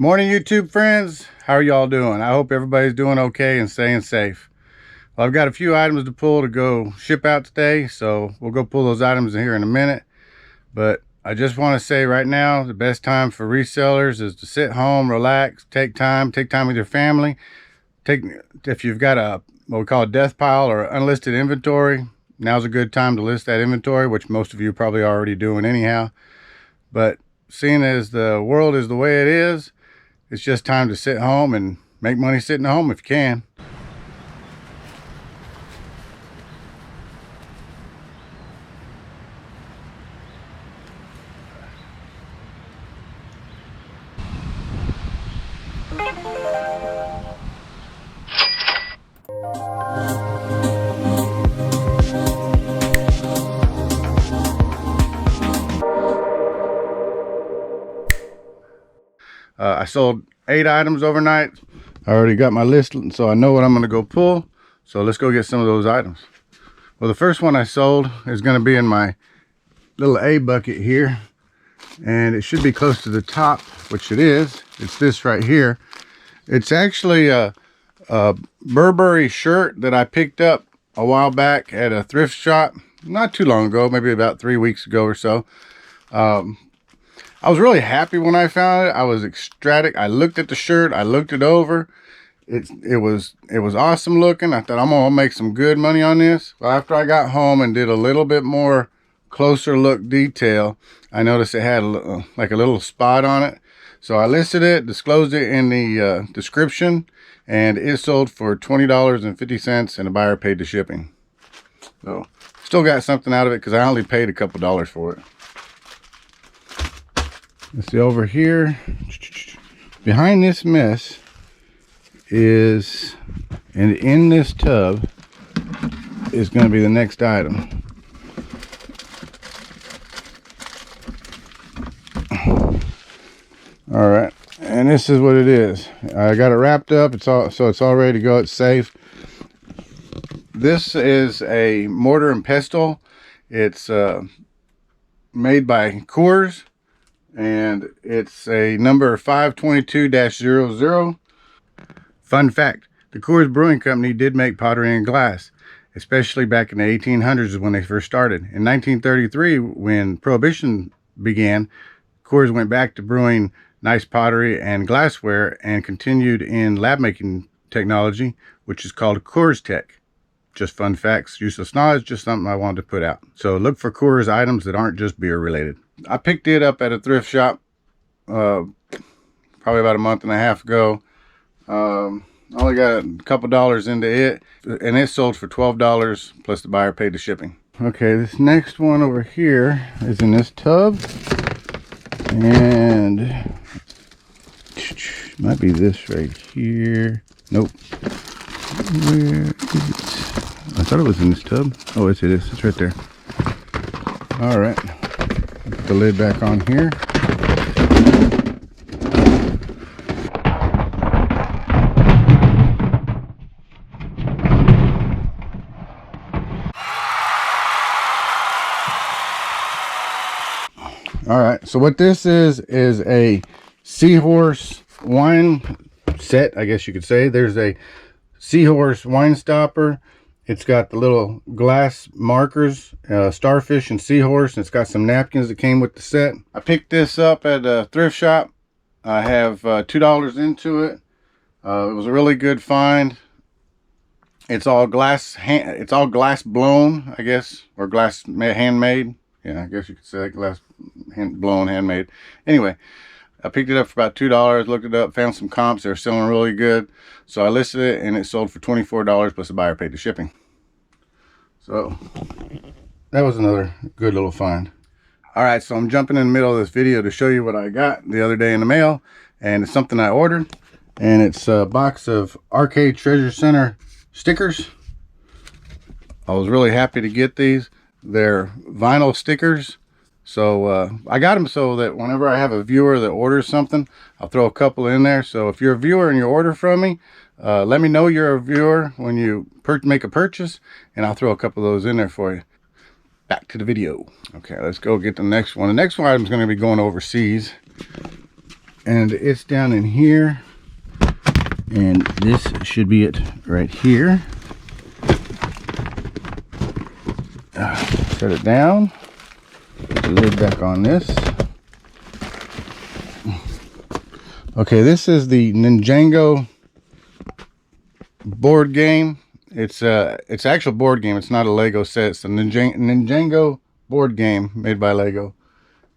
Morning, YouTube friends. How are y'all doing? I hope everybody's doing okay and staying safe. Well, I've got a few items to pull to go ship out today, so we'll go pull those items in here in a minute. But I just want to say right now, the best time for resellers is to sit home, relax, take time with your family. If you've got what we call a death pile or unlisted inventory, now's a good time to list that inventory, which most of you probably already doing anyhow. But seeing as the world is the way it is, it's just time to sit home and make money sitting at home if you can. I sold 8 items overnight. I already got my list, so I know what I'm going to go pull. So let's go get some of those items. Well, the first one I sold is going to be in my little A bucket here. And it should be close to the top, which it is. It's this right here. It's actually a Burberry shirt that I picked up a while back at a thrift shop. Not too long ago, maybe about 3 weeks ago or so. I was really happy when I found it. I was ecstatic. I looked at the shirt. I looked it over. It was awesome looking. I thought, I'm gonna make some good money on this. Well, after I got home and did a little bit more closer look detail, I noticed it had like a little spot on it. So I listed it, disclosed it in the description, and it sold for $20.50, and the buyer paid the shipping. So still got something out of it because I only paid a couple dollars for it. Let's see over here. Behind this mess is, and in this tub is going to be the next item. All right, and this is what it is. I got it wrapped up. It's all ready to go. It's safe. This is a mortar and pestle. It's made by Coors. And it's a number 522-00. Fun fact, the Coors Brewing Company did make pottery and glass, especially back in the 1800s when they first started. In 1933, when Prohibition began, Coors went back to brewing nice pottery and glassware and continued in lab making technology, which is called Coors Tech. Just fun facts, useless knowledge, just something I wanted to put out. So look for Coors items that aren't just beer related. I picked it up at a thrift shop probably about a month and a half ago. Only got a couple dollars into it, and it sold for $12 plus the buyer paid the shipping. Okay, this next one over here is in this tub, and might be this right here. Nope. Where is it? I thought it was in this tub. Oh, it is. It's right there. All right. Put the lid back on here. All right. So what this is a Seahorse wine set, I guess you could say. There's a Seahorse wine stopper. It's got the little glass markers, Starfish and Seahorse, and it's got some napkins that came with the set. I picked this up at a thrift shop. I have $2 into it. It was a really good find. It's all glass blown, I guess, or glass handmade. Yeah, I guess you could say glass blown handmade. Anyway, I picked it up for about $2, looked it up, found some comps. They're selling really good. So I listed it, and it sold for $24 plus the buyer paid the shipping. So that was another good little find. All right, so I'm jumping in the middle of this video to show you what I got the other day in the mail. And it's something I ordered. And it's a box of Arcade Treasure Center stickers. I was really happy to get these. They're vinyl stickers. So I got them so that whenever I have a viewer that orders something, I'll throw a couple in there. So if you're a viewer and you order from me, let me know you're a viewer when you make a purchase, and I'll throw a couple of those in there for you. Back to the video. Okay, let's go get the next one. The next one item is going to be going overseas. and it's down in here, and this should be it right here. Set it down, put the lid back on this. Okay, this is the Ninjago board game. It's actual board game. It's not a Lego set. It's the Ninjago board game made by Lego.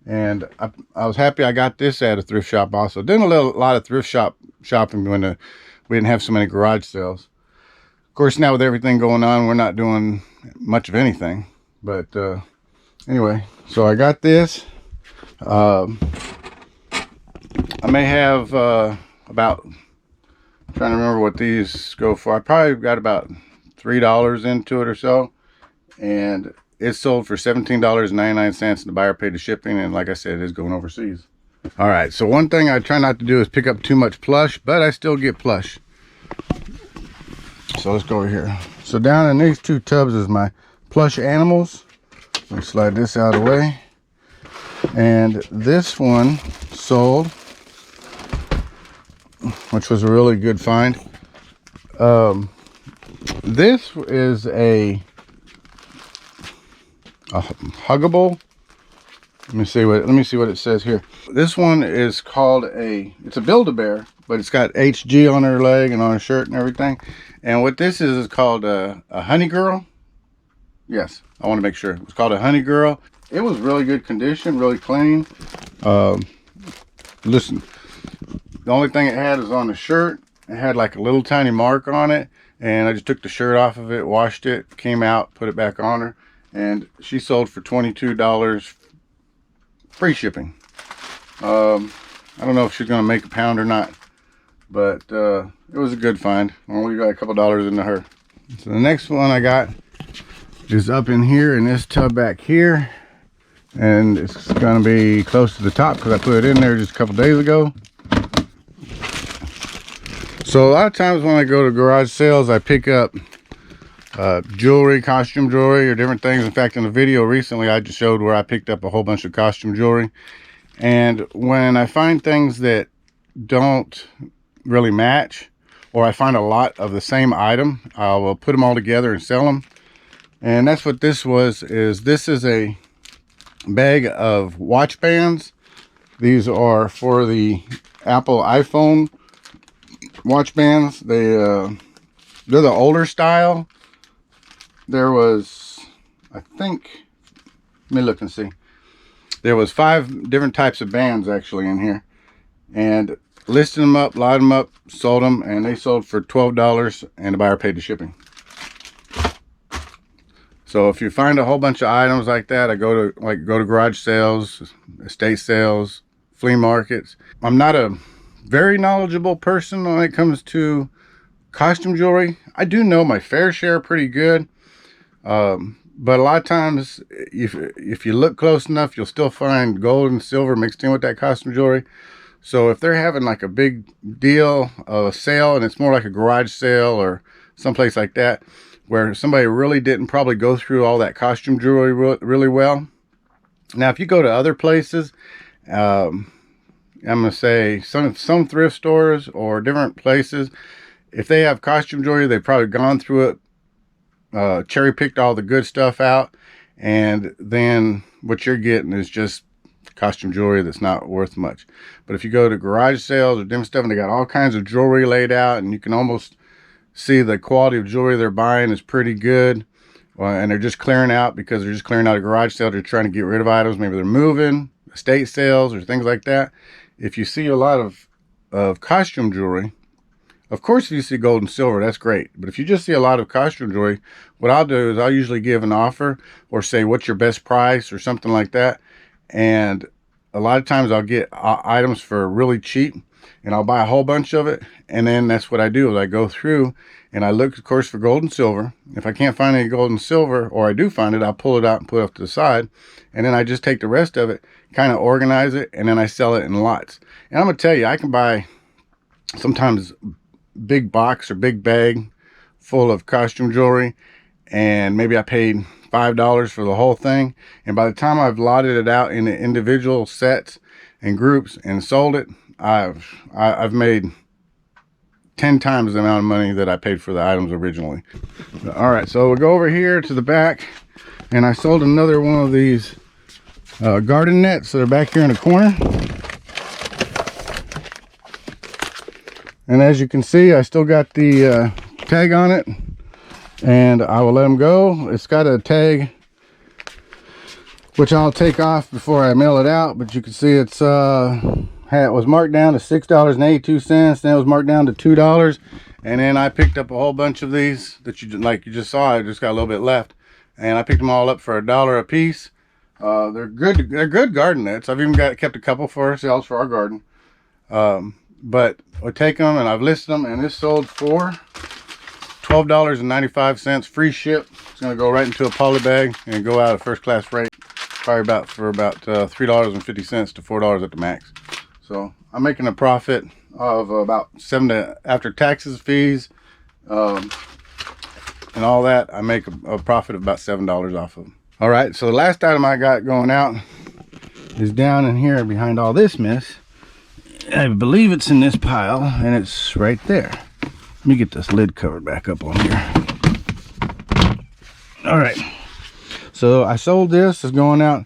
And I was happy I got this at a thrift shop also. Did a lot of thrift shopping when we didn't have so many garage sales. Of course, now with everything going on, we're not doing much of anything. But anyway, so I got this. I may have about, trying to remember what these go for. I probably got about $3 into it or so, and it sold for $17.99, and the buyer paid the shipping, and like I said, it is going overseas. All right, so one thing I try not to do is pick up too much plush, but I still get plush. So let's go over here. So down in these two tubs is my plush animals. Let me slide this out of the way. And this one sold, which was a really good find. This is a huggable. Let me see what it says here. This one is called it's a Build-A-Bear, but it's got HG on her leg and on her shirt and everything. And what this is called a Honey Girl. Yes, I want to make sure. It's called a Honey Girl. It was really good condition, really clean. Listen, the only thing it had is on the shirt. It had like a little tiny mark on it, and I just took the shirt off of it, washed it, came out, put it back on her, and she sold for $22 free shipping. I don't know if she's gonna make a pound or not, but it was a good find. Only got a couple dollars into her. So the next one I got is up in here in this tub back here, and it's gonna be close to the top because I put it in there just a couple days ago. So a lot of times when I go to garage sales, I pick up jewelry, costume jewelry, or different things. In fact, in the video recently, I just showed where I picked up a whole bunch of costume jewelry. And when I find things that don't really match, or I find a lot of the same item, I will put them all together and sell them. And that's what this was. This is a bag of watch bands. These are for the Apple iPhone watch bands. They're the older style. There was, I think, let me look and see. There was 5 different types of bands actually in here, and listed them up, lighted them up, sold them, and they sold for $12, and the buyer paid the shipping. So if you find a whole bunch of items like that, I go to garage sales, estate sales, flea markets. I'm not a very knowledgeable person when it comes to costume jewelry. I do know my fair share pretty good, but a lot of times if you look close enough, you'll still find gold and silver mixed in with that costume jewelry. So if they're having like a big deal of a sale, and it's more like a garage sale or someplace like that, where somebody really didn't probably go through all that costume jewelry really well. Now, if you go to other places, I'm going to say some thrift stores or different places, if they have costume jewelry, they've probably gone through it, cherry picked all the good stuff out, and then what you're getting is just costume jewelry that's not worth much. But if you go to garage sales or different stuff, and they got all kinds of jewelry laid out, and you can almost see the quality of jewelry they're buying is pretty good, and they're just clearing out because they're just clearing out a garage sale. They're trying to get rid of items. Maybe they're moving, estate sales, or things like that. If you see a lot of costume jewelry, of course, if you see gold and silver, that's great. But if you just see a lot of costume jewelry, what I'll do is I'll usually give an offer or say, what's your best price or something like that. And a lot of times I'll get items for really cheap, and I'll buy a whole bunch of it. And then that's what I do is I go through and I look, of course, for gold and silver. If I can't find any gold and silver, or I do find it, I'll pull it out and put it off to the side. And then I just take the rest of it, kind of organize it, and then I sell it in lots. And I'm going to tell you, I can buy sometimes big box or big bag full of costume jewelry, and maybe I paid $5 for the whole thing. And by the time I've lotted it out into individual sets and groups and sold it, I've made 10 times the amount of money that I paid for the items originally. All right, so we'll go over here to the back, and I sold another one of these garden nets. So they're back here in the corner. And as you can see, I still got the tag on it, and I will let them go. It's got a tag which I'll take off before I mail it out, but you can see it's it was marked down to $6.82, then it was marked down to $2, and then I picked up a whole bunch of these that you just saw. I just got a little bit left, and I picked them all up for $1 a piece. They're good garden nets. I've even kept a couple for ourselves for our garden. But I take them and I've listed them, and this sold for $12.95, free ship. It's going to go right into a poly bag and go out at first class rate, probably for about $3.50 to $4 at the max. So I'm making a profit of about after taxes, fees, and all that. I make a profit of about $7 off of them. All right, so the last item I got going out is down in here behind all this mess. I believe it's in this pile, and it's right there. Let me get this lid covered back up on here. All right, so I sold this. It's going out.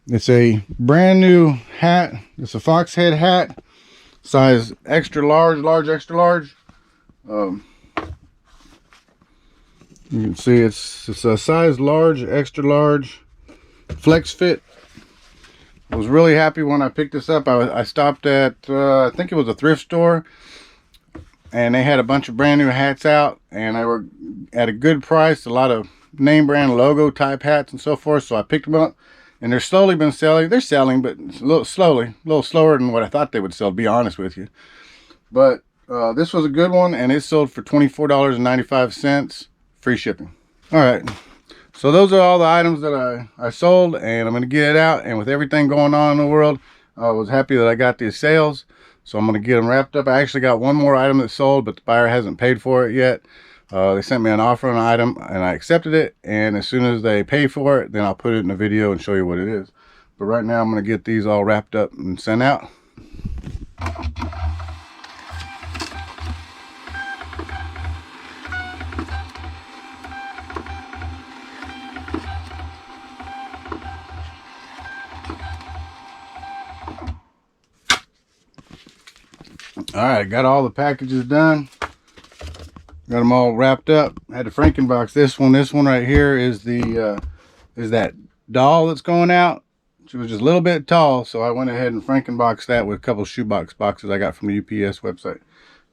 It's a brand new hat. It's a fox head hat, size extra large, extra large. You can see it's a size large, extra large, flex fit. I was really happy when I picked this up. I stopped at I think it was a thrift store, and they had a bunch of brand new hats out, and they were at a good price. A lot of name brand logo type hats and so forth. So I picked them up, and they're slowly been selling. They're selling, but a little slower than what I thought they would sell, to be honest with you. But this was a good one, and it sold for $24.95, free shipping. All right, so those are all the items that I sold, and I'm going to get it out. And with everything going on in the world, I was happy that I got these sales, so I'm going to get them wrapped up. I actually got one more item that sold, but the buyer hasn't paid for it yet. They sent me an offer on an item, and I accepted it, and as soon as they pay for it, then I'll put it in a video and show you what it is. But right now I'm going to get these all wrapped up and sent out. All right, got all the packages done. Got them all wrapped up. I had to Frankenbox this one. This one right here is that doll that's going out. She was just a little bit tall, so I went ahead and Frankenboxed that with a couple shoebox boxes I got from the UPS website.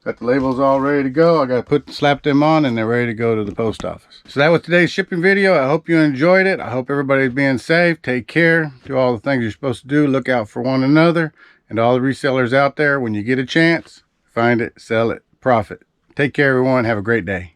Got the labels all ready to go. I got to slap them on, and they're ready to go to the post office. So that was today's shipping video. I hope you enjoyed it. I hope everybody's being safe. Take care. Do all the things you're supposed to do. Look out for one another. And all the resellers out there, when you get a chance, find it, sell it, profit. Take care, everyone. Have a great day.